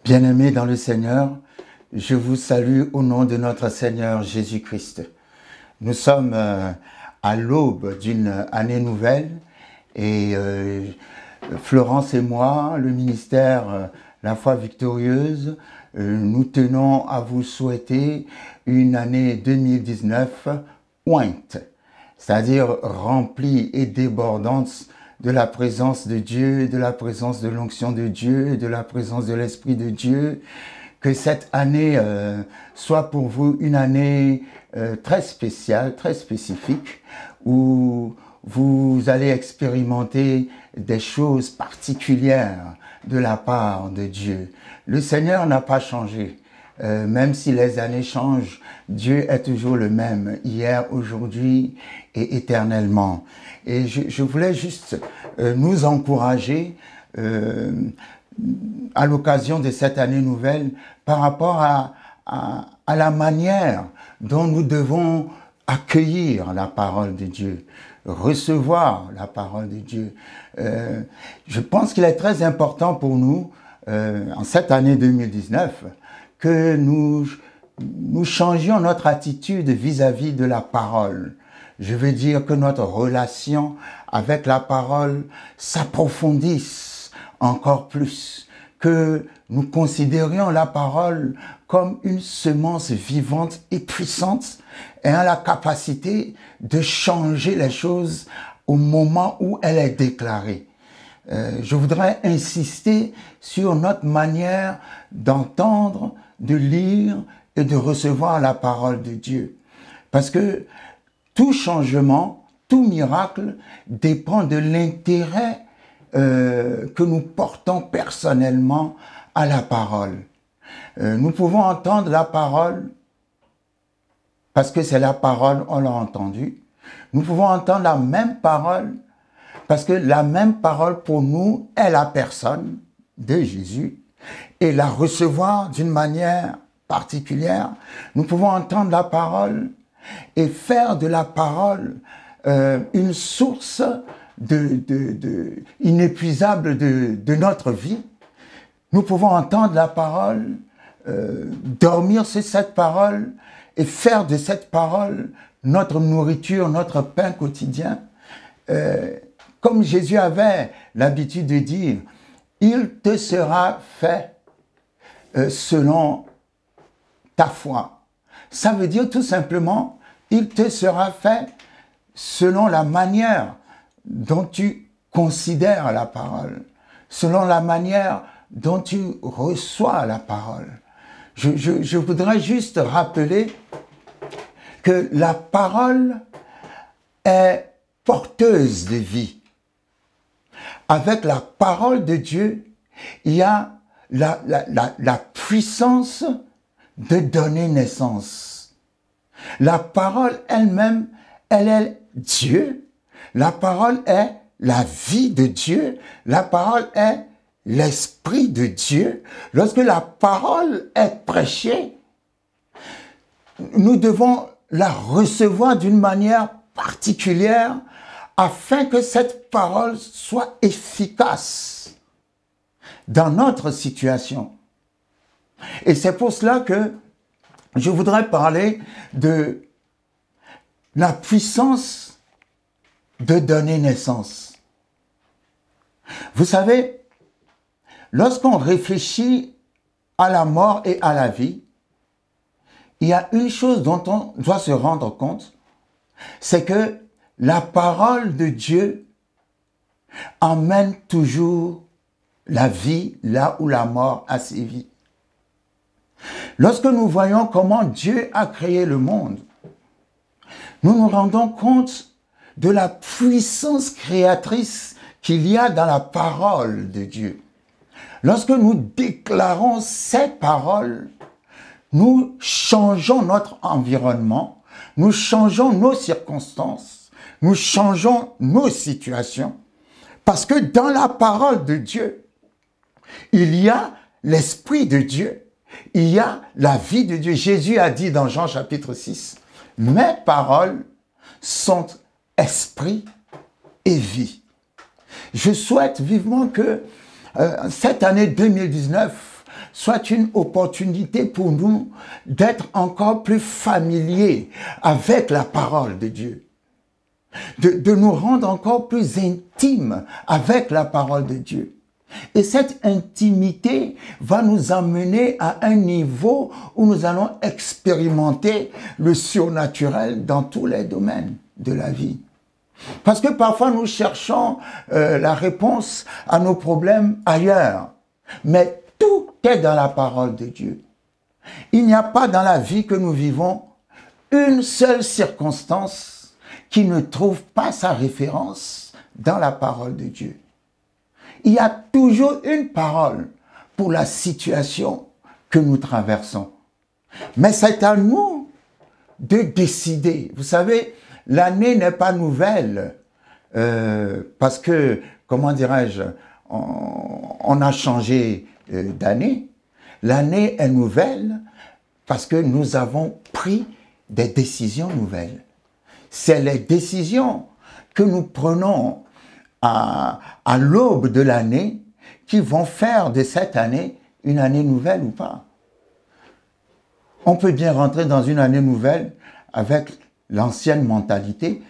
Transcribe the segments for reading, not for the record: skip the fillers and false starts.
Bien-aimés dans le Seigneur, je vous salue au nom de notre Seigneur Jésus-Christ. Nous sommes à l'aube d'une année nouvelle et Florence et moi, le ministère La Foi Victorieuse, nous tenons à vous souhaiter une année 2019 ointe, c'est-à-dire remplie et débordante de la présence de Dieu, de la présence de l'onction de Dieu, de la présence de l'Esprit de Dieu. Que cette année soit pour vous une année très spéciale, très spécifique, où vous allez expérimenter des choses particulières de la part de Dieu. Le Seigneur n'a pas changé. Même si les années changent, Dieu est toujours le même, hier, aujourd'hui et éternellement. Et je voulais juste nous encourager à l'occasion de cette année nouvelle par rapport à la manière dont nous devons accueillir la parole de Dieu, recevoir la parole de Dieu. Je pense qu'il est très important pour nous, en cette année 2019, que nous changions notre attitude vis-à-vis de la parole. Je veux dire que notre relation avec la parole s'approfondisse encore plus, que nous considérions la parole comme une semence vivante et puissante ayant la capacité de changer les choses au moment où elle est déclarée. Je voudrais insister sur notre manière d'entendre, de lire et de recevoir la parole de Dieu. Parce que tout changement, tout miracle dépend de l'intérêt que nous portons personnellement à la parole. Nous pouvons entendre la parole parce que c'est la parole, on l'a entendue. Nous pouvons entendre la même parole parce que la même parole pour nous est la personne de Jésus et la recevoir d'une manière particulière. Nous pouvons entendre la parole et faire de la parole une source inépuisable de notre vie. Nous pouvons entendre la parole, dormir sur cette parole et faire de cette parole notre nourriture, notre pain quotidien. Comme Jésus avait l'habitude de dire, il te sera fait selon ta foi. Ça veut dire tout simplement, il te sera fait selon la manière dont tu considères la parole, selon la manière dont tu reçois la parole. Je voudrais juste rappeler que la parole est porteuse de vie. Avec la parole de Dieu, il y a la puissance de donner naissance. La parole elle-même, elle est Dieu. La parole est la vie de Dieu. La parole est l'Esprit de Dieu. Lorsque la parole est prêchée, nous devons la recevoir d'une manière particulière afin que cette parole soit efficace dans notre situation. Et c'est pour cela que je voudrais parler de la puissance de donner naissance. Vous savez, lorsqu'on réfléchit à la mort et à la vie, il y a une chose dont on doit se rendre compte, c'est que la parole de Dieu emmène toujours la vie là où la mort a sévi. Lorsque nous voyons comment Dieu a créé le monde, nous nous rendons compte de la puissance créatrice qu'il y a dans la parole de Dieu. Lorsque nous déclarons ces paroles, nous changeons notre environnement, nous changeons nos circonstances, nous changeons nos situations, parce que dans la parole de Dieu, il y a l'Esprit de Dieu, il y a la vie de Dieu. Jésus a dit dans Jean chapitre 6, « Mes paroles sont esprit et vie. » Je souhaite vivement que cette année 2019 soit une opportunité pour nous d'être encore plus familiers avec la parole de Dieu. De nous rendre encore plus intimes avec la parole de Dieu. Et cette intimité va nous amener à un niveau où nous allons expérimenter le surnaturel dans tous les domaines de la vie. Parce que parfois nous cherchons la réponse à nos problèmes ailleurs. Mais tout est dans la parole de Dieu. Il n'y a pas dans la vie que nous vivons une seule circonstance qui ne trouve pas sa référence dans la parole de Dieu. Il y a toujours une parole pour la situation que nous traversons. Mais c'est à nous de décider. Vous savez, l'année n'est pas nouvelle parce que, comment dirais-je, on a changé d'année. L'année est nouvelle parce que nous avons pris des décisions nouvelles. C'est les décisions que nous prenons à l'aube de l'année qui vont faire de cette année une année nouvelle ou pas. On peut bien rentrer dans une année nouvelle avec l'ancienne mentalité,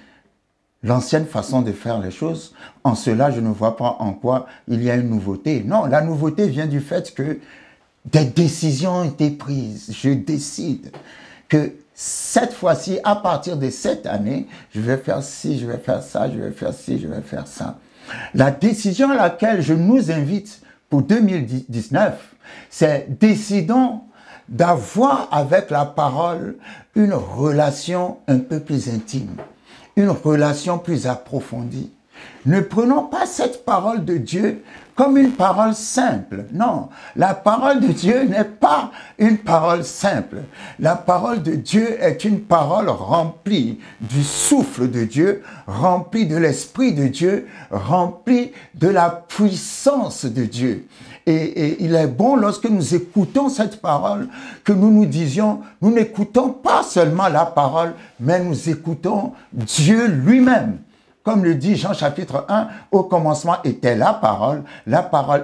l'ancienne façon de faire les choses. En cela, je ne vois pas en quoi il y a une nouveauté. Non, la nouveauté vient du fait que des décisions ont été prises. Je décide que cette fois-ci, à partir de cette année, je vais faire ci, je vais faire ça, je vais faire ci, je vais faire ça. La décision à laquelle je nous invite pour 2019, c'est décidons d'avoir avec la parole une relation un peu plus intime, une relation plus approfondie. Ne prenons pas cette parole de Dieu comme une parole simple. Non, la parole de Dieu n'est pas une parole simple. La parole de Dieu est une parole remplie du souffle de Dieu, remplie de l'Esprit de Dieu, remplie de la puissance de Dieu. Et il est bon, lorsque nous écoutons cette parole, que nous nous disions, nous n'écoutons pas seulement la parole, mais nous écoutons Dieu lui-même. Comme le dit Jean chapitre 1, au commencement était la parole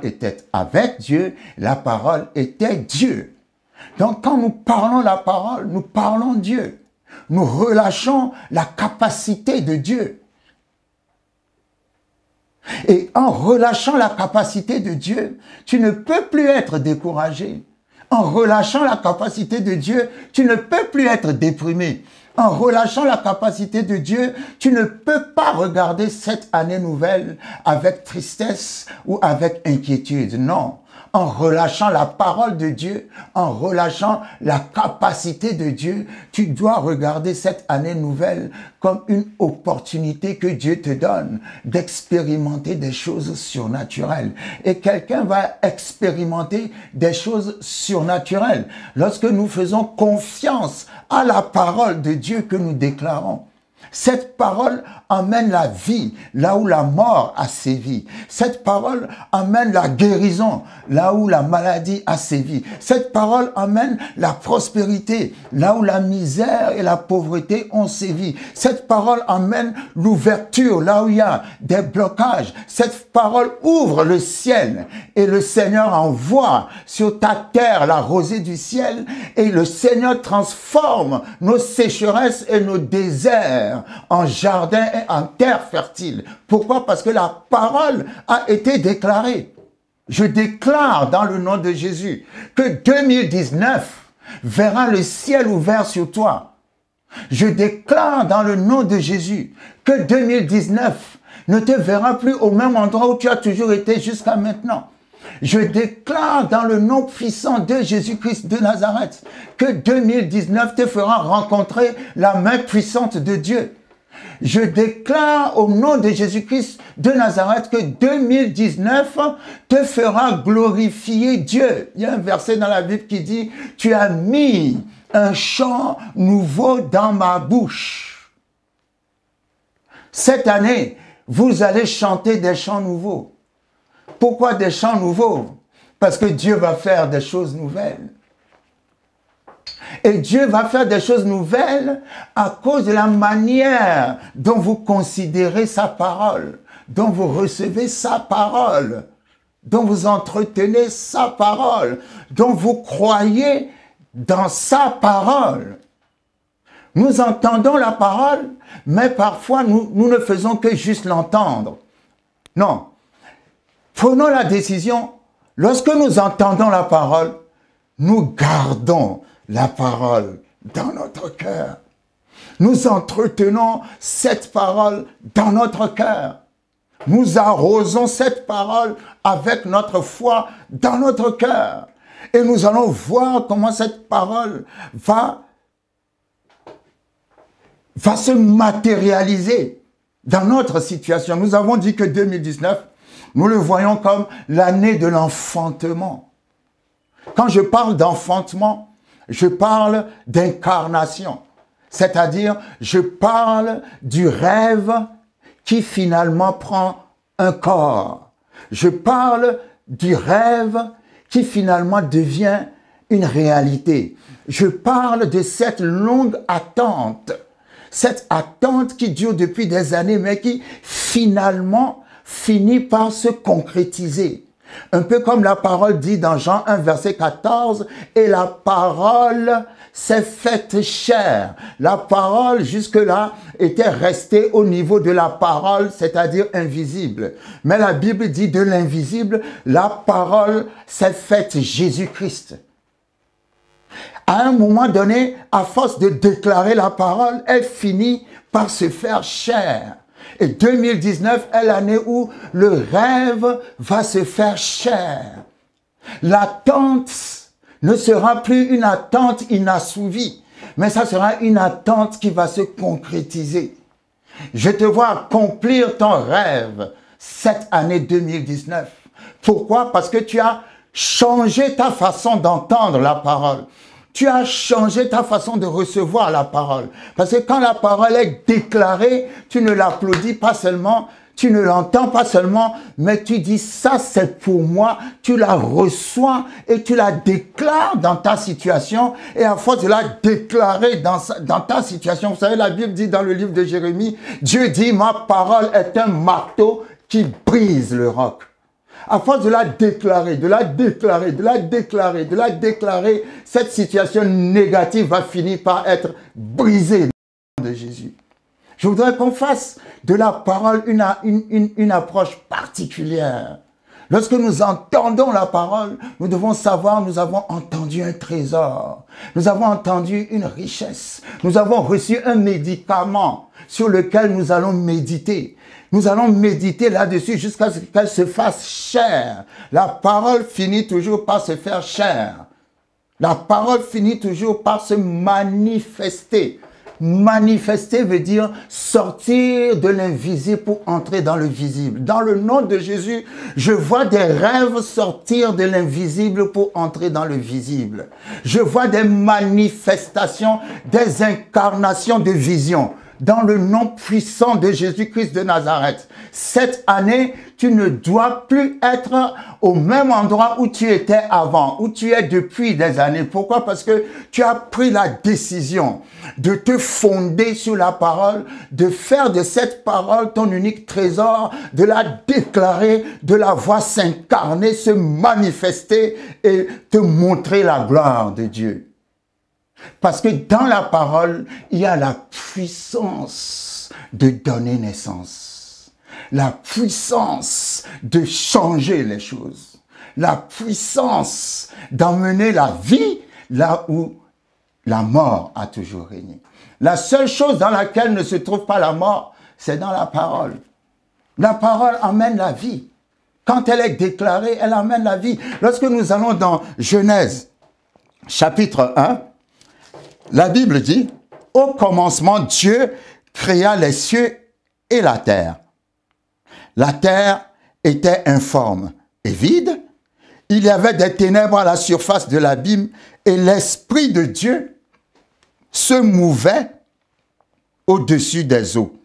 était avec Dieu, la parole était Dieu. Donc quand nous parlons la parole, nous parlons Dieu. Nous relâchons la capacité de Dieu. Et en relâchant la capacité de Dieu, tu ne peux plus être découragé. En relâchant la capacité de Dieu, tu ne peux plus être déprimé. En relâchant la capacité de Dieu, tu ne peux pas regarder cette année nouvelle avec tristesse ou avec inquiétude. Non. En relâchant la parole de Dieu, en relâchant la capacité de Dieu, tu dois regarder cette année nouvelle comme une opportunité que Dieu te donne d'expérimenter des choses surnaturelles. Et quelqu'un va expérimenter des choses surnaturelles lorsque nous faisons confiance à la parole de Dieu que nous déclarons. Cette parole emmène la vie là où la mort a sévi. Cette parole emmène la guérison là où la maladie a sévi. Cette parole emmène la prospérité là où la misère et la pauvreté ont sévi. Cette parole emmène l'ouverture là où il y a des blocages. Cette parole ouvre le ciel et le Seigneur envoie sur ta terre la rosée du ciel et le Seigneur transforme nos sécheresses et nos déserts en jardin et en terre fertile. Pourquoi? Parce que la parole a été déclarée. Je déclare dans le nom de Jésus que 2019 verra le ciel ouvert sur toi. Je déclare dans le nom de Jésus que 2019 ne te verra plus au même endroit où tu as toujours été jusqu'à maintenant. Je déclare dans le nom puissant de Jésus-Christ de Nazareth que 2019 te fera rencontrer la main puissante de Dieu. Je déclare au nom de Jésus-Christ de Nazareth que 2019 te fera glorifier Dieu. Il y a un verset dans la Bible qui dit « Tu as mis un chant nouveau dans ma bouche ». Cette année, vous allez chanter des chants nouveaux. Pourquoi des chants nouveaux? Parce que Dieu va faire des choses nouvelles. Et Dieu va faire des choses nouvelles à cause de la manière dont vous considérez sa parole, dont vous recevez sa parole. dont vous entretenez sa parole, dont vous croyez dans sa parole. Nous entendons la parole, mais parfois nous ne faisons que juste l'entendre. Non. Prenons la décision, lorsque nous entendons la parole, nous gardons la parole dans notre cœur. Nous entretenons cette parole dans notre cœur. Nous arrosons cette parole avec notre foi dans notre cœur. Et nous allons voir comment cette parole va se matérialiser dans notre situation. Nous avons dit que 2019, nous le voyons comme l'année de l'enfantement. Quand je parle d'enfantement, je parle d'incarnation. C'est-à-dire, je parle du rêve qui finalement prend un corps. Je parle du rêve qui finalement devient une réalité. Je parle de cette longue attente. Cette attente qui dure depuis des années, mais qui finalement finit par se concrétiser. Un peu comme la parole dit dans Jean 1, verset 14, « Et la parole s'est faite chair. » La parole, jusque-là, était restée au niveau de la parole, c'est-à-dire invisible. Mais la Bible dit de l'invisible, la parole s'est faite Jésus-Christ. À un moment donné, à force de déclarer la parole, elle finit par se faire chair. Et 2019 est l'année où le rêve va se faire chair. L'attente ne sera plus une attente inassouvie, mais ça sera une attente qui va se concrétiser. Je te vois accomplir ton rêve cette année 2019. Pourquoi? Parce que tu as changé ta façon d'entendre la parole. Tu as changé ta façon de recevoir la parole. Parce que quand la parole est déclarée, tu ne l'applaudis pas seulement, tu ne l'entends pas seulement, mais tu dis ça c'est pour moi, tu la reçois et tu la déclares dans ta situation. Et à force de la déclarer dans ta situation, vous savez, la Bible dit dans le livre de Jérémie, Dieu dit, ma parole est un marteau qui brise le roc. À force de la déclarer, de la déclarer, de la déclarer, de la déclarer, cette situation négative va finir par être brisée de Jésus. Je voudrais qu'on fasse de la parole une approche particulière. Lorsque nous entendons la parole, nous devons savoir, nous avons entendu un trésor, nous avons entendu une richesse, nous avons reçu un médicament sur lequel nous allons méditer. Nous allons méditer là-dessus jusqu'à ce qu'elle se fasse chair. La parole finit toujours par se faire chair. La parole finit toujours par se manifester. Manifester veut dire sortir de l'invisible pour entrer dans le visible. Dans le nom de Jésus, je vois des rêves sortir de l'invisible pour entrer dans le visible. Je vois des manifestations, des incarnations de visions. Dans le nom puissant de Jésus-Christ de Nazareth. Cette année, tu ne dois plus être au même endroit où tu étais avant, où tu es depuis des années. Pourquoi? Parce que tu as pris la décision de te fonder sur la parole, de faire de cette parole ton unique trésor, de la déclarer, de la voir s'incarner, se manifester et te montrer la gloire de Dieu. Parce que dans la parole, il y a la puissance de donner naissance. La puissance de changer les choses. La puissance d'emmener la vie là où la mort a toujours régné. La seule chose dans laquelle ne se trouve pas la mort, c'est dans la parole. La parole amène la vie. Quand elle est déclarée, elle amène la vie. Lorsque nous allons dans Genèse, chapitre 1, la Bible dit, « Au commencement, Dieu créa les cieux et la terre. La terre était informe et vide. Il y avait des ténèbres à la surface de l'abîme et l'Esprit de Dieu se mouvait au-dessus des eaux. »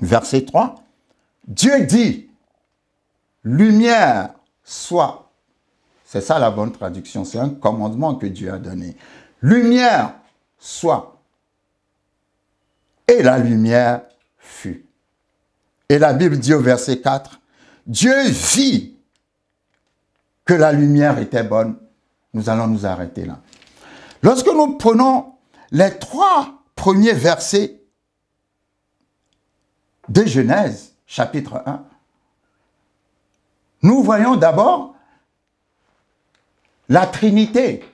Verset 3, « Dieu dit, lumière soit. » C'est ça la bonne traduction, c'est un commandement que Dieu a donné. Lumière soit. Et la lumière fut. Et la Bible dit au verset 4, Dieu vit que la lumière était bonne. Nous allons nous arrêter là. Lorsque nous prenons les 3 premiers versets de Genèse, chapitre 1, nous voyons d'abord la Trinité,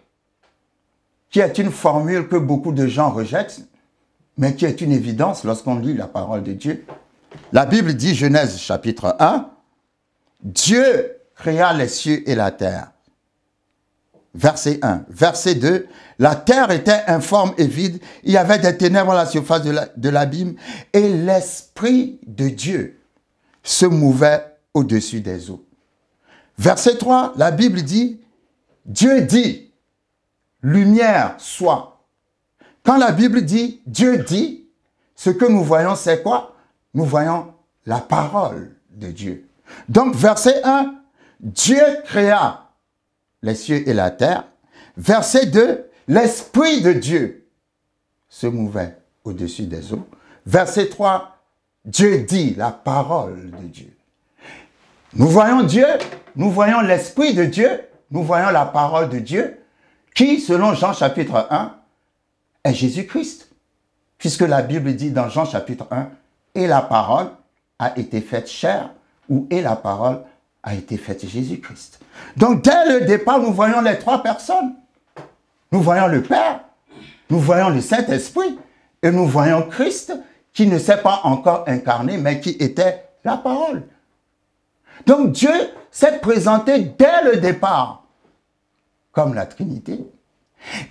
qui est une formule que beaucoup de gens rejettent, mais qui est une évidence lorsqu'on lit la parole de Dieu. La Bible dit, Genèse chapitre 1, Dieu créa les cieux et la terre. Verset 1. Verset 2, la terre était informe et vide, il y avait des ténèbres à la surface de l'abîme, et l'Esprit de Dieu se mouvait au-dessus des eaux. Verset 3, la Bible dit, Dieu dit, lumière soit. Quand la Bible dit, Dieu dit, ce que nous voyons, c'est quoi? Nous voyons la parole de Dieu. Donc, verset 1, Dieu créa les cieux et la terre. Verset 2, l'Esprit de Dieu se mouvait au-dessus des eaux. Verset 3, Dieu dit, la parole de Dieu. Nous voyons Dieu, nous voyons l'Esprit de Dieu, nous voyons la parole de Dieu, qui, selon Jean chapitre 1, est Jésus-Christ. Puisque la Bible dit dans Jean chapitre 1, et la parole a été faite chair, ou et la parole a été faite Jésus-Christ. Donc, dès le départ, nous voyons les 3 personnes. Nous voyons le Père, nous voyons le Saint-Esprit, et nous voyons Christ, qui ne s'est pas encore incarné, mais qui était la parole. Donc, Dieu s'est présenté dès le départ comme la Trinité.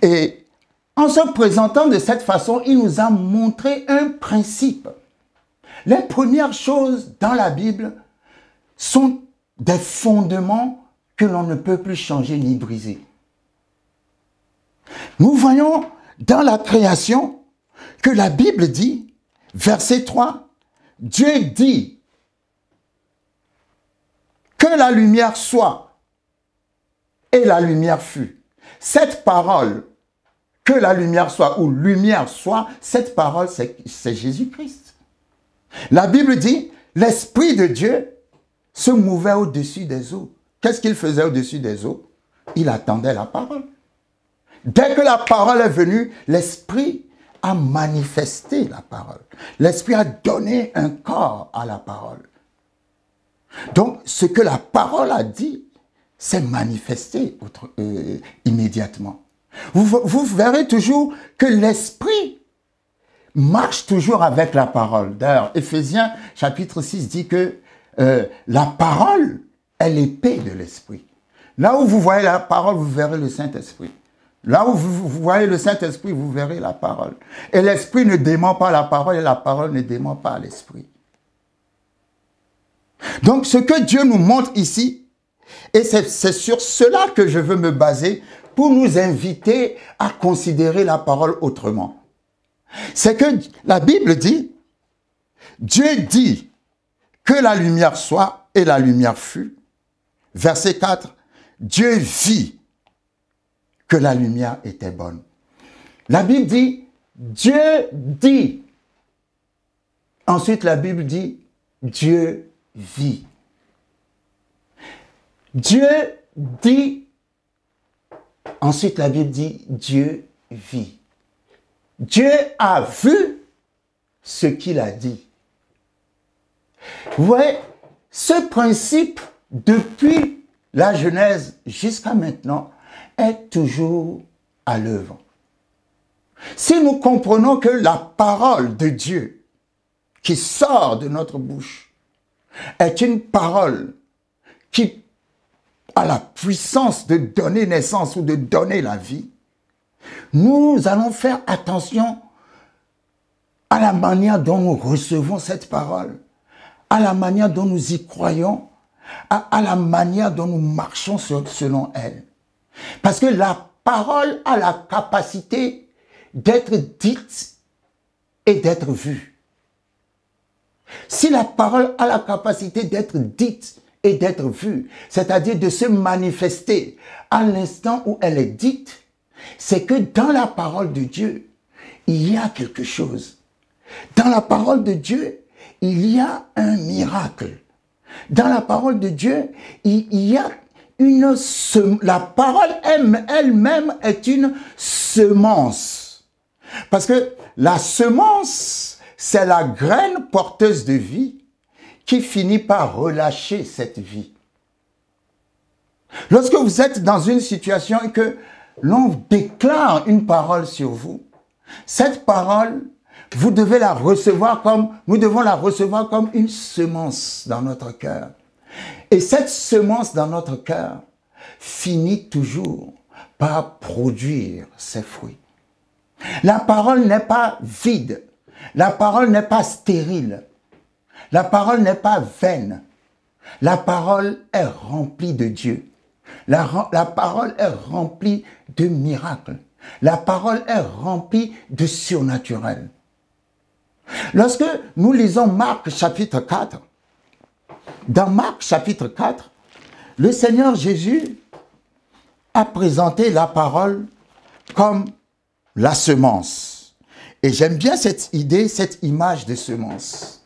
Et en se présentant de cette façon, il nous a montré un principe. Les premières choses dans la Bible sont des fondements que l'on ne peut plus changer ni briser. Nous voyons dans la création que la Bible dit, verset 3, Dieu dit que la lumière soit, et la lumière fut. Cette parole, que la lumière soit ou lumière soit, cette parole, c'est Jésus-Christ. La Bible dit, l'Esprit de Dieu se mouvait au-dessus des eaux. Qu'est-ce qu'il faisait au-dessus des eaux? Il attendait la parole. Dès que la parole est venue, l'Esprit a manifesté la parole. L'Esprit a donné un corps à la parole. Donc, ce que la parole a dit, s'est manifesté immédiatement. Vous verrez toujours que l'Esprit marche toujours avec la parole. D'ailleurs, Éphésiens chapitre 6 dit que la parole est l'épée de l'Esprit. Là où vous voyez la parole, vous verrez le Saint-Esprit. Là où vous voyez le Saint-Esprit, vous verrez la parole. Et l'Esprit ne dément pas la parole et la parole ne dément pas l'Esprit. Donc, ce que Dieu nous montre ici, et c'est sur cela que je veux me baser pour nous inviter à considérer la parole autrement. C'est que la Bible dit, Dieu dit que la lumière soit et la lumière fut. Verset 4, Dieu vit que la lumière était bonne. La Bible dit, Dieu dit. Ensuite, la Bible dit, Dieu vit. Dieu dit, ensuite la Bible dit, Dieu vit. Dieu a vu ce qu'il a dit. Vous voyez, ce principe, depuis la Genèse jusqu'à maintenant, est toujours à l'œuvre. Si nous comprenons que la parole de Dieu qui sort de notre bouche est une parole qui a la puissance de donner naissance ou de donner la vie, nous allons faire attention à la manière dont nous recevons cette parole, à la manière dont nous y croyons, à la manière dont nous marchons selon elle. Parce que la parole a la capacité d'être dite et d'être vue. Si la parole a la capacité d'être dite et d'être vue, c'est-à-dire de se manifester à l'instant où elle est dite, c'est que dans la parole de Dieu, il y a quelque chose. Dans la parole de Dieu, il y a un miracle. Dans la parole de Dieu, il y a la parole elle-même est une semence. Parce que la semence, c'est la graine porteuse de vie qui finit par relâcher cette vie. Lorsque vous êtes dans une situation et que l'on déclare une parole sur vous, cette parole, vous devez la recevoir nous devons la recevoir comme une semence dans notre cœur. Et cette semence dans notre cœur finit toujours par produire ses fruits. La parole n'est pas vide. La parole n'est pas stérile. La parole n'est pas vaine. La parole est remplie de Dieu. La parole est remplie de miracles. La parole est remplie de surnaturel. Lorsque nous lisons Marc chapitre 4, dans Marc chapitre 4, le Seigneur Jésus a présenté la parole comme la semence. Et j'aime bien cette idée, cette image de semence.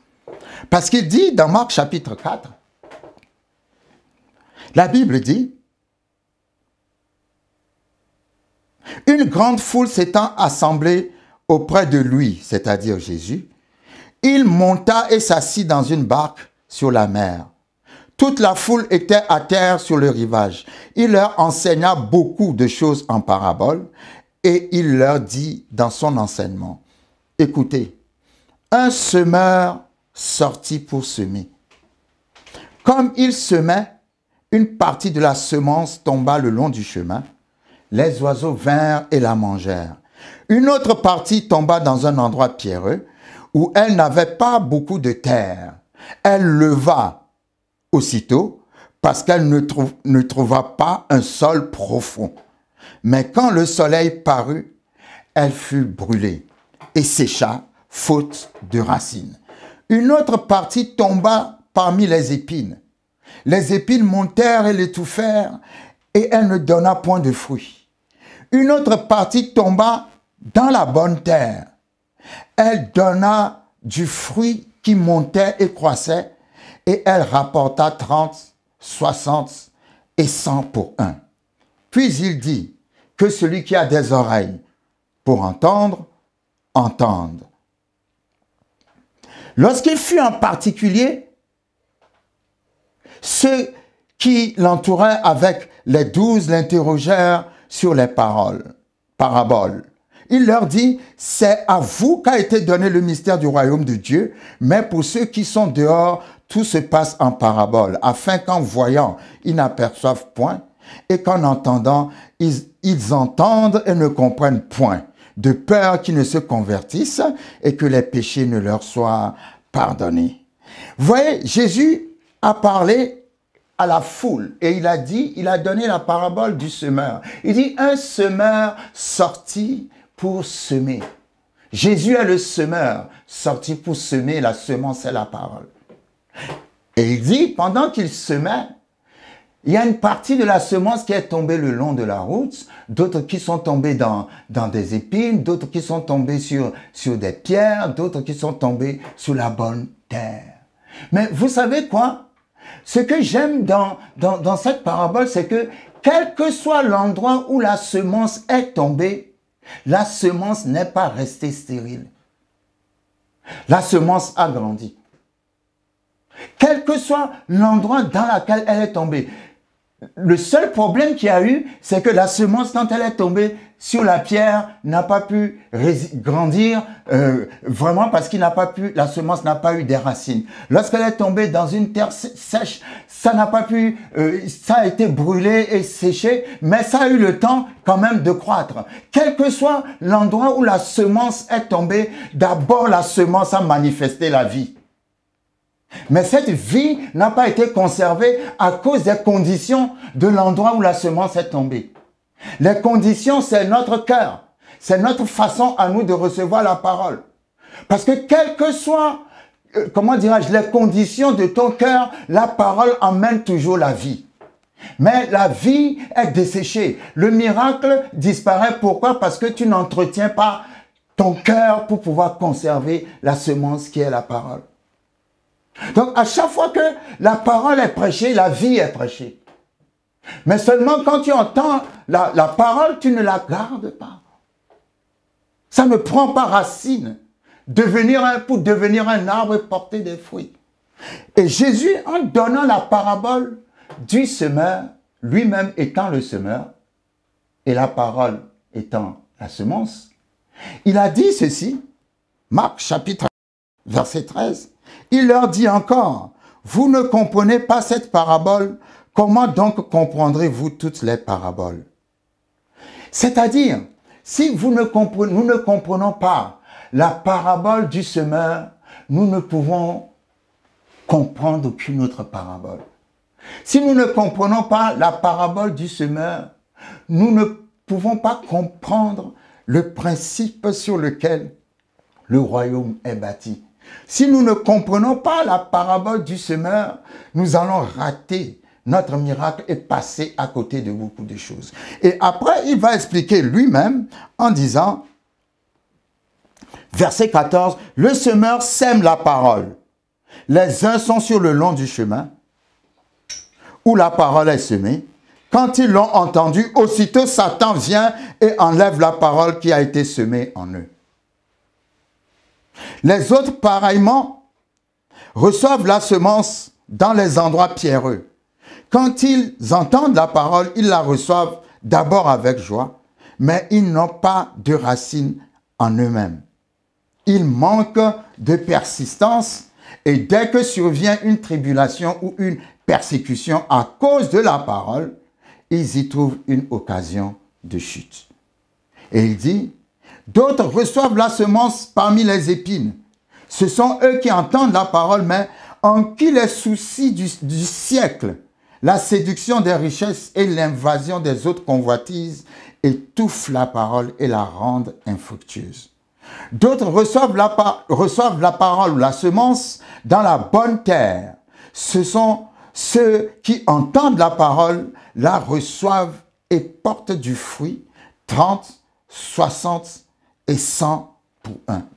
Parce qu'il dit dans Marc chapitre 4, la Bible dit, une grande foule s'étant assemblée auprès de lui, c'est-à-dire Jésus, il monta et s'assit dans une barque sur la mer. Toute la foule était à terre sur le rivage. Il leur enseigna beaucoup de choses en paraboles et il leur dit dans son enseignement, écoutez, un semeur sortit pour semer. Comme il semait, une partie de la semence tomba le long du chemin. Les oiseaux vinrent et la mangèrent. Une autre partie tomba dans un endroit pierreux où elle n'avait pas beaucoup de terre. Elle leva aussitôt parce qu'elle ne trouva pas un sol profond. Mais quand le soleil parut, elle fut brûlée et sécha faute de racines. Une autre partie tomba parmi les épines. Les épines montèrent et l'étouffèrent et elle ne donna point de fruits. Une autre partie tomba dans la bonne terre. Elle donna du fruit qui montait et croissait, et elle rapporta 30, 60 et 100 pour un. Puis il dit que celui qui a des oreilles pour entendre, entende. Lorsqu'il fut en particulier, ceux qui l'entouraient avec les 12 l'interrogèrent sur les paraboles. Il leur dit, c'est à vous qu'a été donné le mystère du royaume de Dieu, mais pour ceux qui sont dehors, tout se passe en parabole, afin qu'en voyant, ils n'aperçoivent point, et qu'en entendant, ils entendent et ne comprennent point, de peur qu'ils ne se convertissent et que les péchés ne leur soient pardonnés. Vous voyez, Jésus a parlé à la foule et il a donné la parabole du semeur. Il dit, un semeur sorti pour semer. Jésus est le semeur sorti pour semer, la semence est la parole. Et il dit, pendant qu'il semait, il y a une partie de la semence qui est tombée le long de la route, d'autres qui sont tombés dans des épines, d'autres qui sont tombés sur des pierres, d'autres qui sont tombés sur la bonne terre. Mais vous savez quoi? Ce que j'aime dans cette parabole, c'est que quel que soit l'endroit où la semence est tombée, la semence n'est pas restée stérile. La semence a grandi. Quel que soit l'endroit dans lequel elle est tombée. Le seul problème qu'il y a eu, c'est que la semence, quand elle est tombée sur la pierre, n'a pas pu grandir vraiment parce qu'il n'a pas pu, la semence n'a pas eu des racines. Lorsqu'elle est tombée dans une terre sèche, ça n'a pas pu, ça a été brûlé et séché, mais ça a eu le temps quand même de croître. Quel que soit l'endroit où la semence est tombée, d'abord la semence a manifesté la vie. Mais cette vie n'a pas été conservée à cause des conditions de l'endroit où la semence est tombée. Les conditions, c'est notre cœur. C'est notre façon à nous de recevoir la parole. Parce que quelles que soient, comment dirais-je, les conditions de ton cœur, la parole emmène toujours la vie. Mais la vie est desséchée. Le miracle disparaît. Pourquoi? Parce que tu n'entretiens pas ton cœur pour pouvoir conserver la semence qui est la parole. Donc, à chaque fois que la parole est prêchée, la vie est prêchée. Mais seulement quand tu entends la parole, tu ne la gardes pas. Ça ne prend pas racine pour devenir un arbre et porter des fruits. Et Jésus, en donnant la parabole du semeur, lui-même étant le semeur, et la parole étant la semence, il a dit ceci, Marc chapitre 1, verset 13, il leur dit encore, vous ne comprenez pas cette parabole, comment donc comprendrez-vous toutes les paraboles? C'est-à-dire, si nous ne comprenons pas la parabole du semeur, nous ne pouvons comprendre aucune autre parabole. Si nous ne comprenons pas la parabole du semeur, nous ne pouvons pas comprendre le principe sur lequel le royaume est bâti. Si nous ne comprenons pas la parabole du semeur, nous allons rater notre miracle et passer à côté de beaucoup de choses. Et après, il va expliquer lui-même en disant, verset 14, « Le semeur sème la parole. Les uns sont sur le long du chemin, où la parole est semée. Quand ils l'ont entendue, aussitôt Satan vient et enlève la parole qui a été semée en eux. Les autres, pareillement, reçoivent la semence dans les endroits pierreux. Quand ils entendent la parole, ils la reçoivent d'abord avec joie, mais ils n'ont pas de racine en eux-mêmes. Ils manquent de persistance et dès que survient une tribulation ou une persécution à cause de la parole, ils y trouvent une occasion de chute. Et il dit, d'autres reçoivent la semence parmi les épines. Ce sont eux qui entendent la parole, mais en qui les soucis du siècle, la séduction des richesses et l'invasion des autres convoitises étouffent la parole et la rendent infructueuse. D'autres reçoivent la parole ou la semence dans la bonne terre. Ce sont ceux qui entendent la parole, la reçoivent et portent du fruit, 30, 60 et 100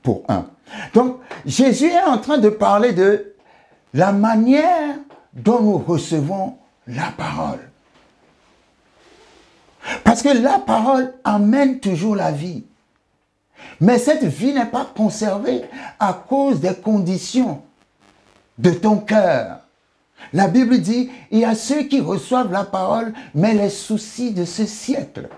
pour un. Donc, Jésus est en train de parler de la manière dont nous recevons la parole. Parce que la parole amène toujours la vie. Mais cette vie n'est pas conservée à cause des conditions de ton cœur. La Bible dit, il y a ceux qui reçoivent la parole, mais les soucis de ce siècle,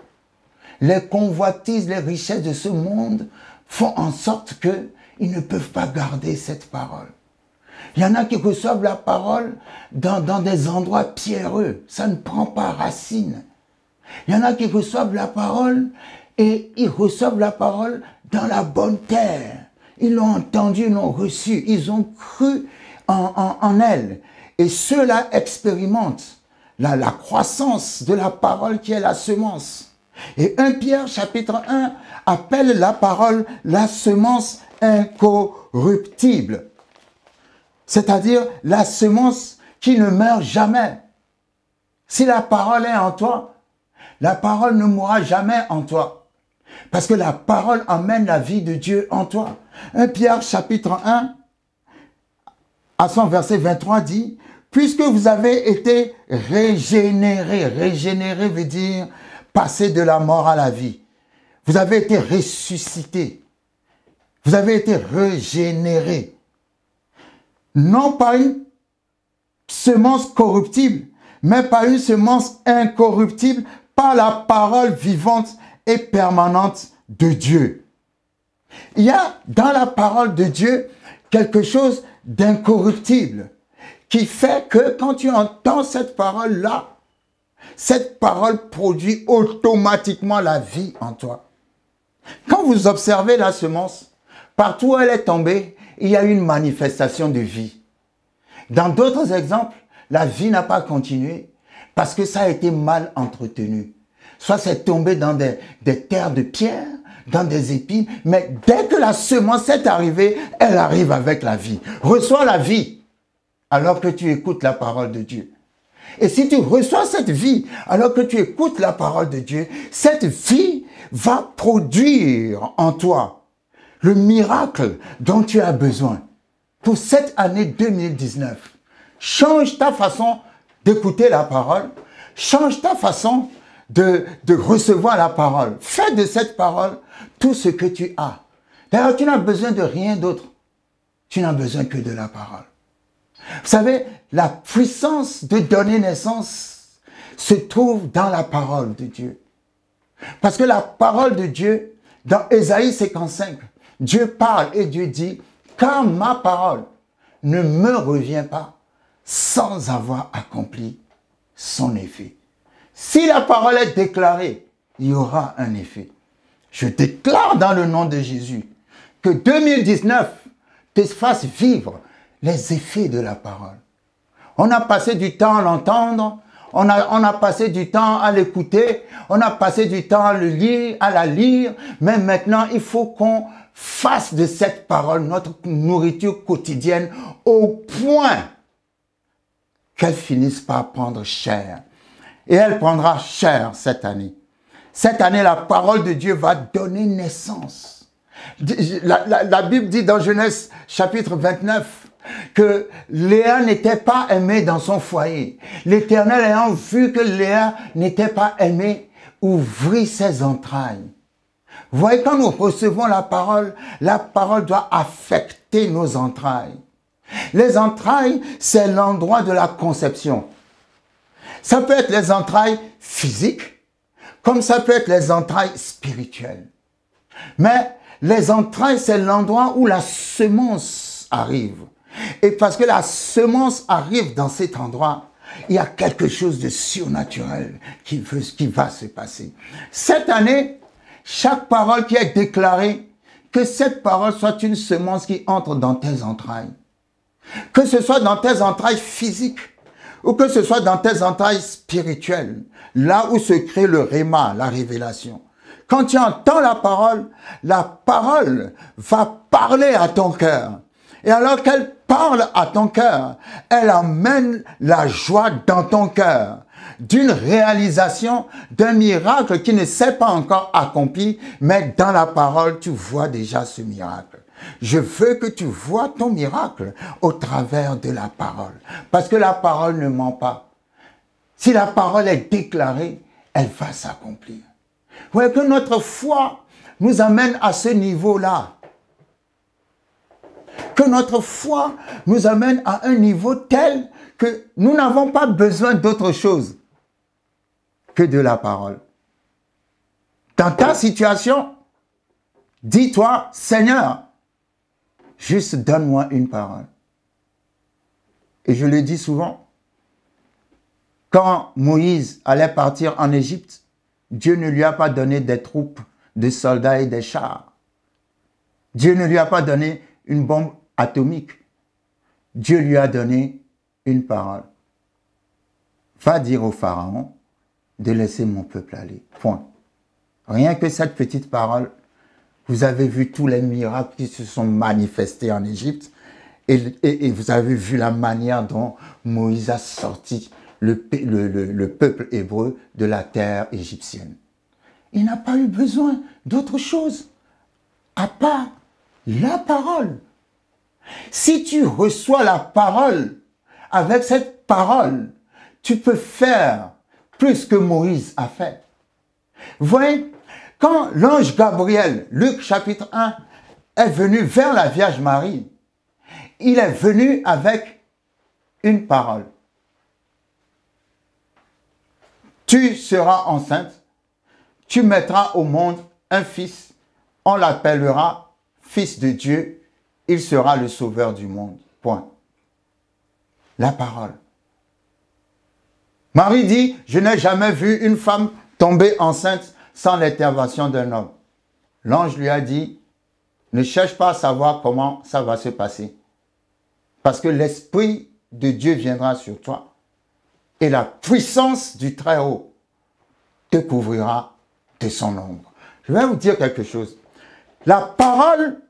les convoitises, les richesses de ce monde font en sorte qu'ils ne peuvent pas garder cette parole. Il y en a qui reçoivent la parole dans des endroits pierreux. Ça ne prend pas racine. Il y en a qui reçoivent la parole et ils reçoivent la parole dans la bonne terre. Ils l'ont entendue, ils l'ont reçue, ils ont cru en elle. Et ceux-là expérimentent la croissance de la parole qui est la semence. Et 1 Pierre chapitre 1 appelle la parole la semence incorruptible. C'est-à-dire la semence qui ne meurt jamais. Si la parole est en toi, la parole ne mourra jamais en toi. Parce que la parole emmène la vie de Dieu en toi. 1 Pierre chapitre 1, à son verset 23 dit, « Puisque vous avez été régénérés », régénérer veut dire passer de la mort à la vie. Vous avez été ressuscités. Vous avez été régénérés. Non pas une semence corruptible, mais par une semence incorruptible, par la parole vivante et permanente de Dieu. Il y a dans la parole de Dieu quelque chose d'incorruptible qui fait que quand tu entends cette parole-là, cette parole produit automatiquement la vie en toi. Quand vous observez la semence, partout où elle est tombée, il y a une manifestation de vie. Dans d'autres exemples, la vie n'a pas continué parce que ça a été mal entretenu. Soit c'est tombé dans des terres de pierre, dans des épines, mais dès que la semence est arrivée, elle arrive avec la vie. Reçois la vie alors que tu écoutes la parole de Dieu. Et si tu reçois cette vie alors que tu écoutes la parole de Dieu, cette vie va produire en toi le miracle dont tu as besoin pour cette année 2019. Change ta façon d'écouter la parole, Change ta façon de recevoir la parole. Fais de cette parole tout ce que tu as. D'ailleurs, tu n'as besoin de rien d'autre. Tu n'as besoin que de la parole. Vous savez, la puissance de donner naissance se trouve dans la parole de Dieu. Parce que la parole de Dieu, dans Ésaïe 55, Dieu parle et Dieu dit, car ma parole ne me revient pas sans avoir accompli son effet. Si la parole est déclarée, il y aura un effet. Je déclare dans le nom de Jésus que 2019 te fasse vivre les effets de la parole. On a passé du temps à l'entendre, on a passé du temps à l'écouter, on a passé du temps à la lire, mais maintenant il faut qu'on fasse de cette parole notre nourriture quotidienne au point qu'elle finisse par prendre chair. Et elle prendra chair cette année. Cette année, la parole de Dieu va donner naissance. La Bible dit dans Genèse chapitre 29 que Léa n'était pas aimée dans son foyer. L'Éternel ayant vu que Léa n'était pas aimée, ouvrit ses entrailles. Vous voyez, quand nous recevons la parole doit affecter nos entrailles. Les entrailles, c'est l'endroit de la conception. Ça peut être les entrailles physiques, comme ça peut être les entrailles spirituelles. Mais les entrailles, c'est l'endroit où la semence arrive. Et parce que la semence arrive dans cet endroit, il y a quelque chose de surnaturel qui va se passer. Cette année, chaque parole qui est déclarée, que cette parole soit une semence qui entre dans tes entrailles. Que ce soit dans tes entrailles physiques, ou que ce soit dans tes entrailles spirituelles, là où se crée le réma, la révélation. Quand tu entends la parole va parler à ton cœur. Et alors qu'elle parle à ton cœur, elle emmène la joie dans ton cœur, d'une réalisation, d'un miracle qui ne s'est pas encore accompli, mais dans la parole, tu vois déjà ce miracle. Je veux que tu vois ton miracle au travers de la parole. Parce que la parole ne ment pas. Si la parole est déclarée, elle va s'accomplir. Vous voyez que notre foi nous amène à ce niveau-là. Que notre foi nous amène à un niveau tel que nous n'avons pas besoin d'autre chose que de la parole. Dans ta situation, dis-toi, Seigneur, juste donne-moi une parole. Et je le dis souvent, quand Moïse allait partir en Égypte, Dieu ne lui a pas donné des troupes de soldats et des chars. Dieu ne lui a pas donné une bombe atomique. Dieu lui a donné une parole. Va dire au Pharaon de laisser mon peuple aller. Point. Rien que cette petite parole, vous avez vu tous les miracles qui se sont manifestés en Égypte et vous avez vu la manière dont Moïse a sorti le peuple hébreu de la terre égyptienne. Il n'a pas eu besoin d'autre chose à part la parole. Si tu reçois la parole, avec cette parole, tu peux faire plus que Moïse a fait. Vous voyez, quand l'ange Gabriel, Luc chapitre 1, est venu vers la Vierge Marie, il est venu avec une parole. Tu seras enceinte, tu mettras au monde un fils, on l'appellera fils de Dieu, il sera le sauveur du monde. Point. La parole. Marie dit, je n'ai jamais vu une femme tomber enceinte sans l'intervention d'un homme. L'ange lui a dit, ne cherche pas à savoir comment ça va se passer. Parce que l'Esprit de Dieu viendra sur toi. Et la puissance du Très-Haut te couvrira de son ombre. Je vais vous dire quelque chose. La parole,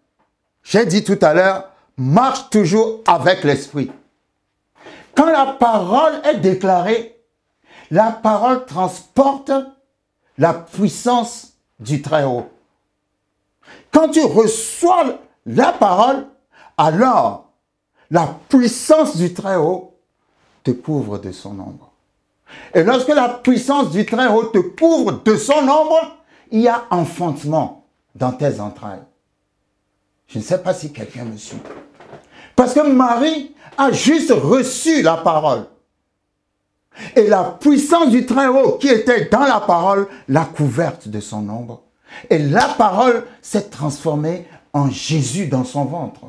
j'ai dit tout à l'heure, marche toujours avec l'Esprit. Quand la parole est déclarée, la parole transporte la puissance du Très-Haut. Quand tu reçois la parole, alors la puissance du Très-Haut te couvre de son ombre. Et lorsque la puissance du Très-Haut te couvre de son ombre, il y a enfantement dans tes entrailles. Je ne sais pas si quelqu'un me suit. Parce que Marie a juste reçu la parole. Et la puissance du Très-Haut qui était dans la parole l'a couverte de son ombre. Et la parole s'est transformée en Jésus dans son ventre.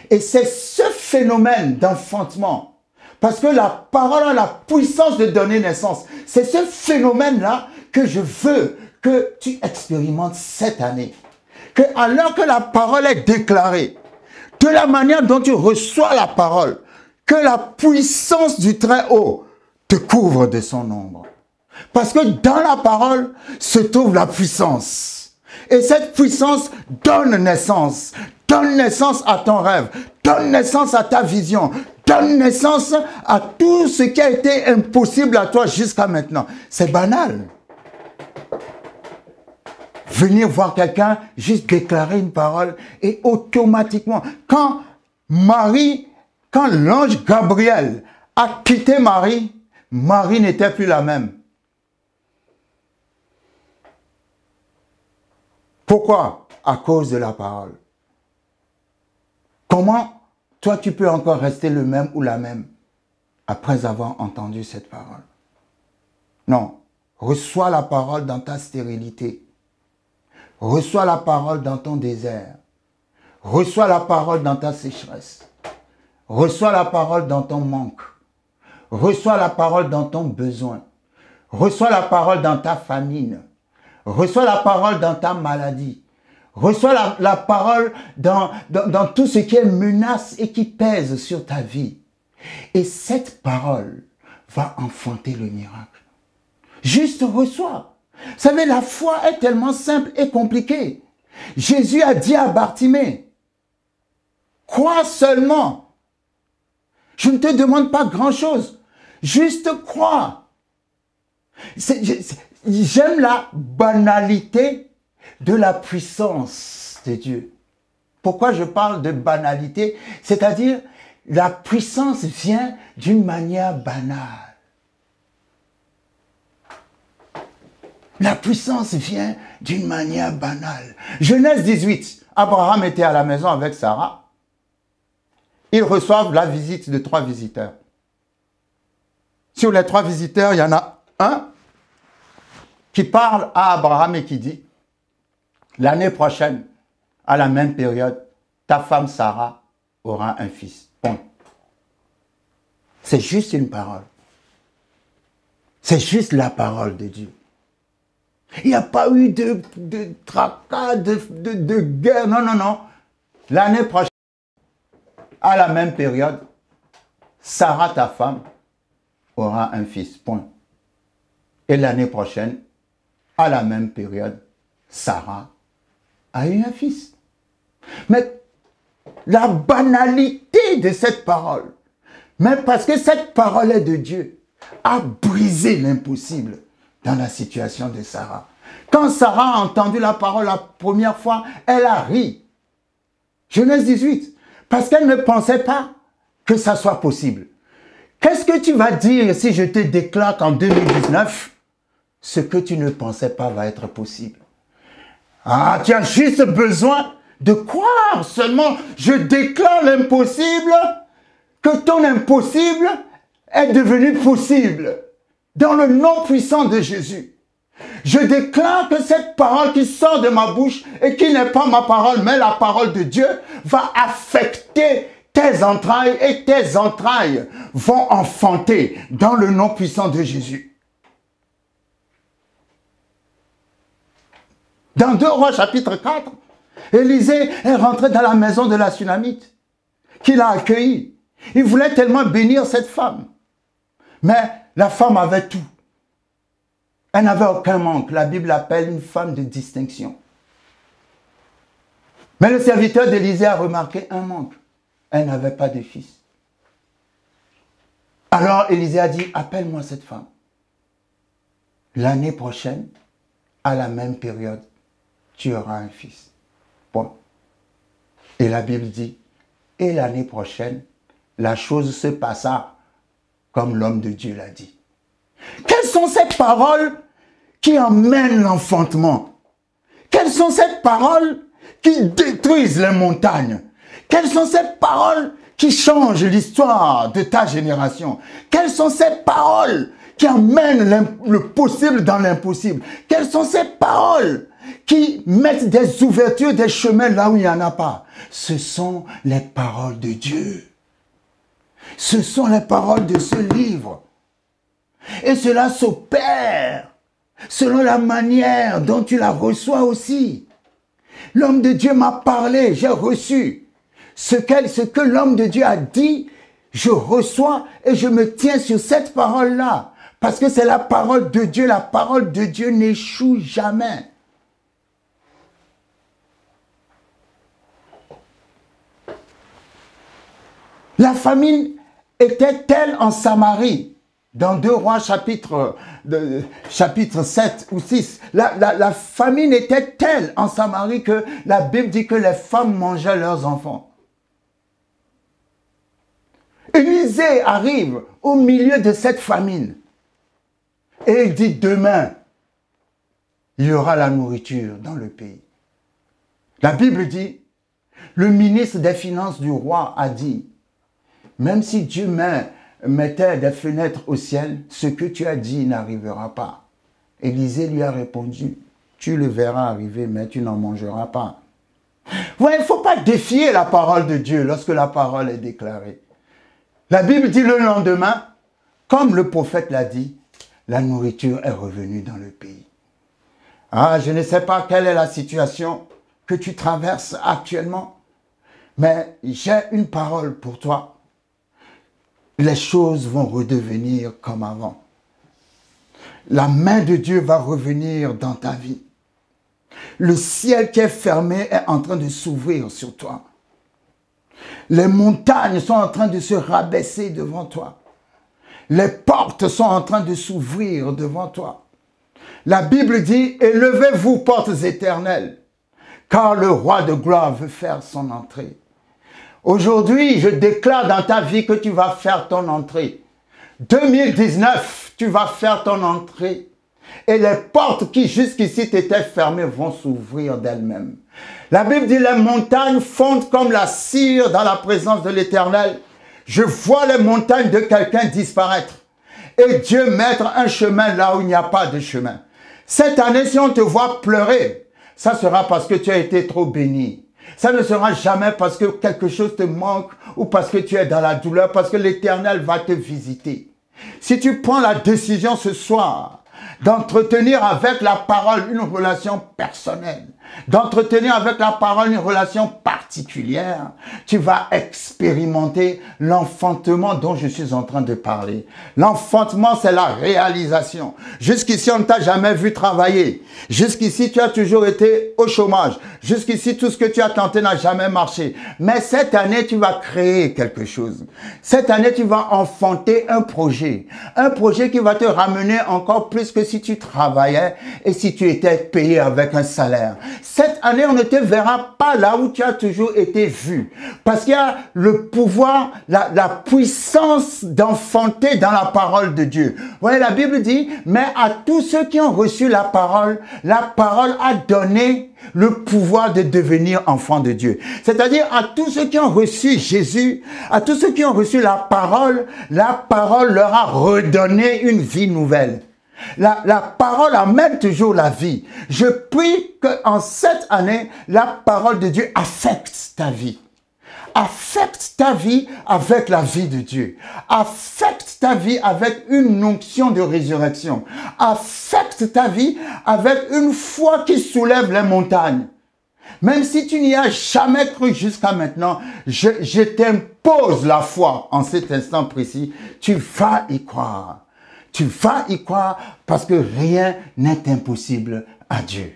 Et c'est ce phénomène d'enfantement, parce que la parole a la puissance de donner naissance. C'est ce phénomène-là que je veux que tu expérimentes cette année. Que alors que la parole est déclarée, de la manière dont tu reçois la parole, que la puissance du Très-Haut te couvre de son ombre. Parce que dans la parole se trouve la puissance. Et cette puissance donne naissance à ton rêve, donne naissance à ta vision, donne naissance à tout ce qui a été impossible à toi jusqu'à maintenant. C'est banal. Venir voir quelqu'un, juste déclarer une parole et automatiquement, quand l'ange Gabriel a quitté Marie, Marie n'était plus la même. Pourquoi? À cause de la parole. Comment toi tu peux encore rester le même ou la même après avoir entendu cette parole? Non, reçois la parole dans ta stérilité. Reçois la parole dans ton désert. Reçois la parole dans ta sécheresse. Reçois la parole dans ton manque. Reçois la parole dans ton besoin. Reçois la parole dans ta famine. Reçois la parole dans ta maladie. Reçois la parole dans tout ce qui est menace et qui pèse sur ta vie. Et cette parole va enfanter le miracle. Juste reçois. Vous savez, la foi est tellement simple et compliquée. Jésus a dit à Bartimée, crois seulement. Je ne te demande pas grand-chose. Juste crois. J'aime la banalité de la puissance de Dieu. Pourquoi je parle de banalité? C'est-à-dire, la puissance vient d'une manière banale. La puissance vient d'une manière banale. Genèse 18, Abraham était à la maison avec Sarah. Ils reçoivent la visite de 3 visiteurs. Sur les 3 visiteurs, il y en a un qui parle à Abraham et qui dit, l'année prochaine, à la même période, ta femme Sarah aura un fils. Bon. C'est juste une parole. C'est juste la parole de Dieu. Il n'y a pas eu de tracas, de guerre. Non, non, non. L'année prochaine, à la même période, Sarah, ta femme, aura un fils. Point. Et l'année prochaine, à la même période, Sarah a eu un fils. Mais la banalité de cette parole, même parce que cette parole est de Dieu, a brisé l'impossible dans la situation de Sarah. Quand Sarah a entendu la parole la première fois, elle a ri. Genèse 18. Parce qu'elle ne pensait pas que ça soit possible. Qu'est-ce que tu vas dire si je te déclare qu'en 2019, ce que tu ne pensais pas va être possible? Ah, tu as juste besoin de croire seulement. Je déclare l'impossible, que ton impossible est devenu possible. Dans le nom puissant de Jésus. Je déclare que cette parole qui sort de ma bouche et qui n'est pas ma parole, mais la parole de Dieu, va affecter tes entrailles et tes entrailles vont enfanter dans le nom puissant de Jésus. Dans 2 Rois chapitre 4, Élisée est rentré dans la maison de la Sunamite, qui l'a accueilli. Il voulait tellement bénir cette femme. Mais la femme avait tout. Elle n'avait aucun manque. La Bible l'appelle une femme de distinction. Mais le serviteur d'Élisée a remarqué un manque. Elle n'avait pas de fils. Alors Élisée a dit, appelle-moi cette femme. L'année prochaine, à la même période, tu auras un fils. Bon. Et la Bible dit, et l'année prochaine, la chose se passa comme l'homme de Dieu l'a dit. Quelles sont ces paroles qui emmènent l'enfantement? Quelles sont ces paroles qui détruisent les montagnes? Quelles sont ces paroles qui changent l'histoire de ta génération? Quelles sont ces paroles qui emmènent le possible dans l'impossible? Quelles sont ces paroles qui mettent des ouvertures, des chemins là où il n'y en a pas? Ce sont les paroles de Dieu. Ce sont les paroles de ce livre. Et cela s'opère selon la manière dont tu la reçois aussi. L'homme de Dieu m'a parlé, j'ai reçu. Ce que l'homme de Dieu a dit, je reçois et je me tiens sur cette parole-là. Parce que c'est la parole de Dieu. La parole de Dieu n'échoue jamais. La famine était telle en Samarie. Dans 2 Rois chapitre 7 ou 6, la famine était telle en Samarie que la Bible dit que les femmes mangeaient leurs enfants. Élisée arrive au milieu de cette famine. Et il dit, demain, il y aura la nourriture dans le pays. La Bible dit, le ministre des Finances du roi a dit, même si Dieu mettait des fenêtres au ciel, ce que tu as dit n'arrivera pas. Élisée lui a répondu, tu le verras arriver, mais tu n'en mangeras pas. Ouais, il ne faut pas défier la parole de Dieu lorsque la parole est déclarée. La Bible dit le lendemain, comme le prophète l'a dit, la nourriture est revenue dans le pays. Ah, je ne sais pas quelle est la situation que tu traverses actuellement, mais j'ai une parole pour toi. Les choses vont redevenir comme avant. La main de Dieu va revenir dans ta vie. Le ciel qui est fermé est en train de s'ouvrir sur toi. Les montagnes sont en train de se rabaisser devant toi. Les portes sont en train de s'ouvrir devant toi. La Bible dit, élevez-vous portes éternelles, car le roi de gloire veut faire son entrée. Aujourd'hui, je déclare dans ta vie que tu vas faire ton entrée. 2019, tu vas faire ton entrée. Et les portes qui jusqu'ici t'étaient fermées vont s'ouvrir d'elles-mêmes. La Bible dit, les montagnes fondent comme la cire dans la présence de l'Éternel. Je vois les montagnes de quelqu'un disparaître. Et Dieu mettre un chemin là où il n'y a pas de chemin. Cette année, si on te voit pleurer, ça sera parce que tu as été trop béni. Ça ne sera jamais parce que quelque chose te manque ou parce que tu es dans la douleur, parce que l'Éternel va te visiter. Si tu prends la décision ce soir d'entretenir avec la parole une relation personnelle, d'entretenir avec la parole une relation particulière, tu vas expérimenter l'enfantement dont je suis en train de parler. L'enfantement, c'est la réalisation. Jusqu'ici, on ne t'a jamais vu travailler. Jusqu'ici, tu as toujours été au chômage. Jusqu'ici, tout ce que tu as tenté n'a jamais marché. Mais cette année, tu vas créer quelque chose. Cette année, tu vas enfanter un projet. Un projet qui va te ramener encore plus que si tu travaillais et si tu étais payé avec un salaire. Cette année, on ne te verra pas là où tu as toujours été vu. Parce qu'il y a le pouvoir, la puissance d'enfanter dans la parole de Dieu. Vous voyez, la Bible dit, mais à tous ceux qui ont reçu la parole a donné le pouvoir de devenir enfant de Dieu. C'est-à-dire à tous ceux qui ont reçu Jésus, à tous ceux qui ont reçu la parole leur a redonné une vie nouvelle. La parole amène toujours la vie. Je prie qu'en cette année, la parole de Dieu affecte ta vie. Affecte ta vie avec la vie de Dieu. Affecte ta vie avec une onction de résurrection. Affecte ta vie avec une foi qui soulève les montagnes. Même si tu n'y as jamais cru jusqu'à maintenant, je t'impose la foi en cet instant précis. Tu vas y croire. Tu vas y croire parce que rien n'est impossible à Dieu.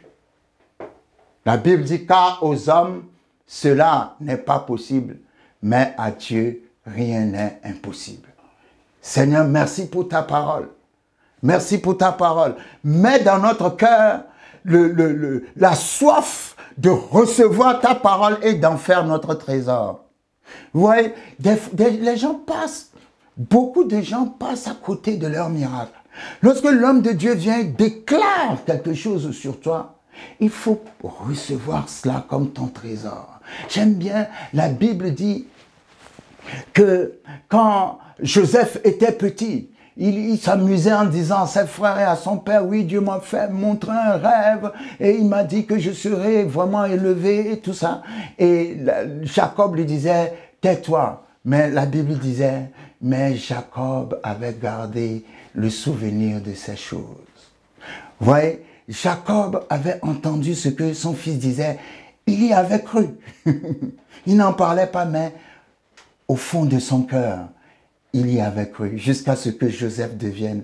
La Bible dit, car aux hommes, cela n'est pas possible, mais à Dieu, rien n'est impossible. Seigneur, merci pour ta parole. Merci pour ta parole. Mets dans notre cœur la soif de recevoir ta parole et d'en faire notre trésor. Vous voyez, les gens passent. Beaucoup de gens passent à côté de leur miracle. Lorsque l'homme de Dieu vient et déclare quelque chose sur toi, il faut recevoir cela comme ton trésor. J'aime bien, la Bible dit que quand Joseph était petit, il s'amusait en disant à ses frères et à son père, oui, Dieu m'a fait montrer un rêve et il m'a dit que je serais vraiment élevé et tout ça. Et Jacob lui disait, tais-toi. Mais la Bible disait, mais Jacob avait gardé le souvenir de ces choses. Vous voyez, Jacob avait entendu ce que son fils disait, il y avait cru. Il n'en parlait pas, mais au fond de son cœur, il y avait cru, jusqu'à ce que Joseph devienne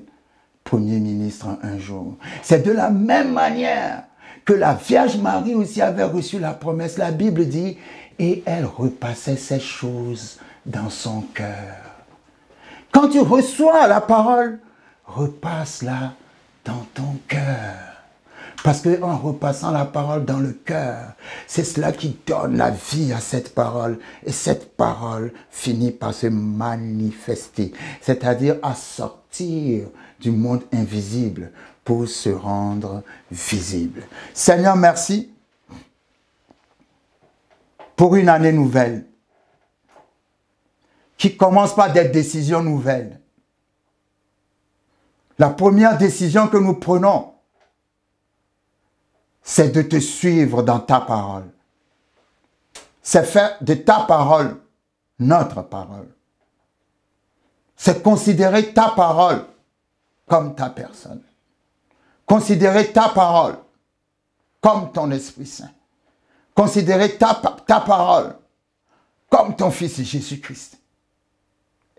Premier ministre un jour. C'est de la même manière que la Vierge Marie aussi avait reçu la promesse. La Bible dit, et elle repassait ces choses dans son cœur. Quand tu reçois la parole, repasse-la dans ton cœur. Parce qu'en repassant la parole dans le cœur, c'est cela qui donne la vie à cette parole. Et cette parole finit par se manifester, c'est-à-dire à sortir du monde invisible pour se rendre visible. Seigneur, merci pour une année nouvelle qui commence par des décisions nouvelles. La première décision que nous prenons, c'est de te suivre dans ta parole. C'est faire de ta parole notre parole. C'est considérer ta parole comme ta personne. Considérer ta parole comme ton Esprit Saint. Considérer ta parole comme ton Fils Jésus-Christ.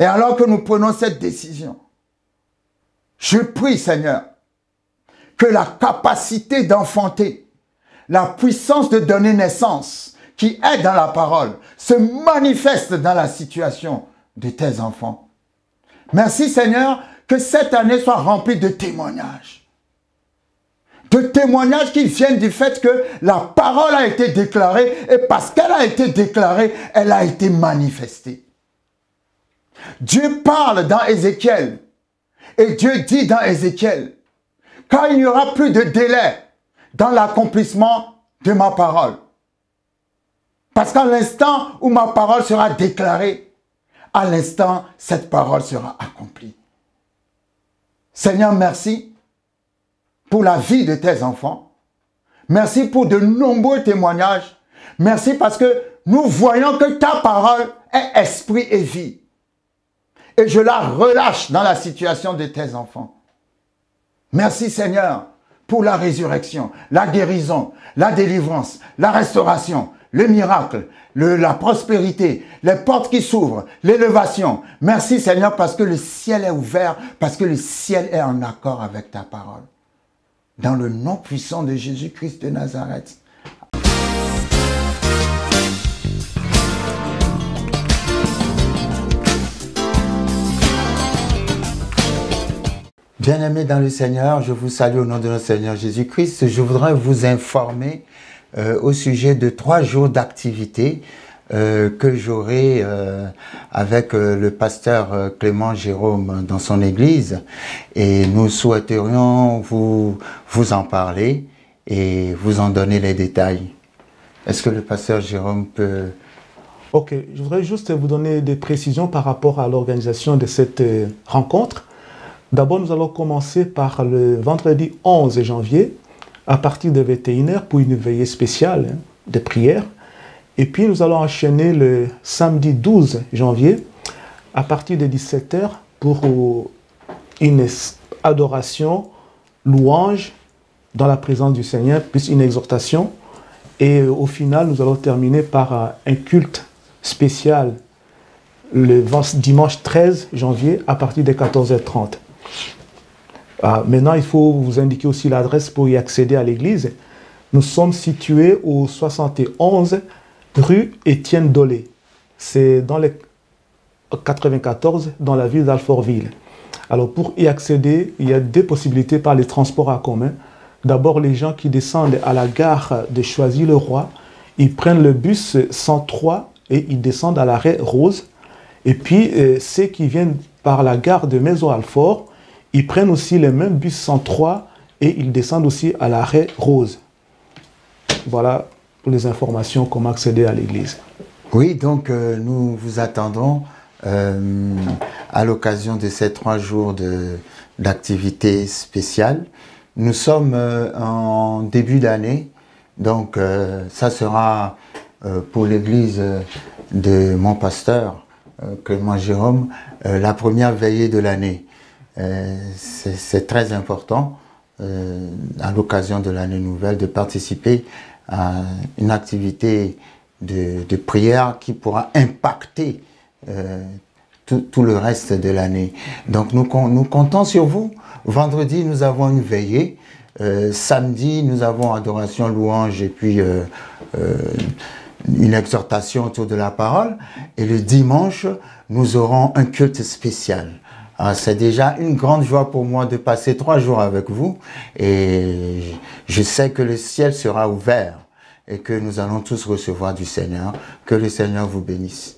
Et alors que nous prenons cette décision, je prie, Seigneur, que la capacité d'enfanter, la puissance de donner naissance qui est dans la parole se manifeste dans la situation de tes enfants. Merci Seigneur que cette année soit remplie de témoignages. De témoignages qui viennent du fait que la parole a été déclarée et parce qu'elle a été déclarée, elle a été manifestée. Dieu parle dans Ézéchiel et Dieu dit dans Ézéchiel, car il n'y aura plus de délai dans l'accomplissement de ma parole. Parce qu'à l'instant où ma parole sera déclarée, à l'instant, cette parole sera accomplie. Seigneur, merci pour la vie de tes enfants. Merci pour de nombreux témoignages. Merci parce que nous voyons que ta parole est esprit et vie. Et je la relâche dans la situation de tes enfants. Merci Seigneur pour la résurrection, la guérison, la délivrance, la restauration, le miracle, la prospérité, les portes qui s'ouvrent, l'élévation. Merci Seigneur parce que le ciel est ouvert, parce que le ciel est en accord avec ta parole. Dans le nom puissant de Jésus-Christ de Nazareth. Bien-aimés dans le Seigneur, je vous salue au nom de notre Seigneur Jésus-Christ. Je voudrais vous informer au sujet de 3 jours d'activité que j'aurai avec le pasteur Clément Jérôme dans son église. Et nous souhaiterions vous en parler et vous en donner les détails. Est-ce que le pasteur Jérôme peut... Ok, je voudrais juste vous donner des précisions par rapport à l'organisation de cette rencontre. D'abord, nous allons commencer par le vendredi 11 janvier, à partir de 21h pour une veillée spéciale de prière. Et puis, nous allons enchaîner le samedi 12 janvier, à partir de 17h, pour une adoration, louange, dans la présence du Seigneur, plus une exhortation. Et au final, nous allons terminer par un culte spécial le dimanche 13 janvier, à partir de 14h30. Maintenant, il faut vous indiquer aussi l'adresse pour y accéder à l'église. Nous sommes situés au 71 rue Étienne Dolé. C'est dans le 94, dans la ville d'Alfortville. Alors, pour y accéder, il y a 2 possibilités par les transports en commun. D'abord, les gens qui descendent à la gare de Choisy-le-Roi, ils prennent le bus 103 et ils descendent à l'arrêt Rose. Et puis, ceux qui viennent par la gare de Maison-Alfort, ils prennent aussi les mêmes bus 103 et ils descendent aussi à l'arrêt Rose. Voilà pour les informations, comment accéder à l'église. Oui, donc nous vous attendons à l'occasion de ces 3 jours d'activité spéciale. Nous sommes en début d'année, donc ça sera pour l'église de mon pasteur, Clément Jérôme, la première veillée de l'année. C'est très important, à l'occasion de l'année nouvelle, de participer à une activité de prière qui pourra impacter tout le reste de l'année. Donc nous comptons sur vous. Vendredi, nous avons une veillée. Samedi, nous avons adoration, louange et puis une exhortation autour de la parole. Et le dimanche, nous aurons un culte spécial. C'est déjà une grande joie pour moi de passer 3 jours avec vous. Et je sais que le ciel sera ouvert et que nous allons tous recevoir du Seigneur. Que le Seigneur vous bénisse.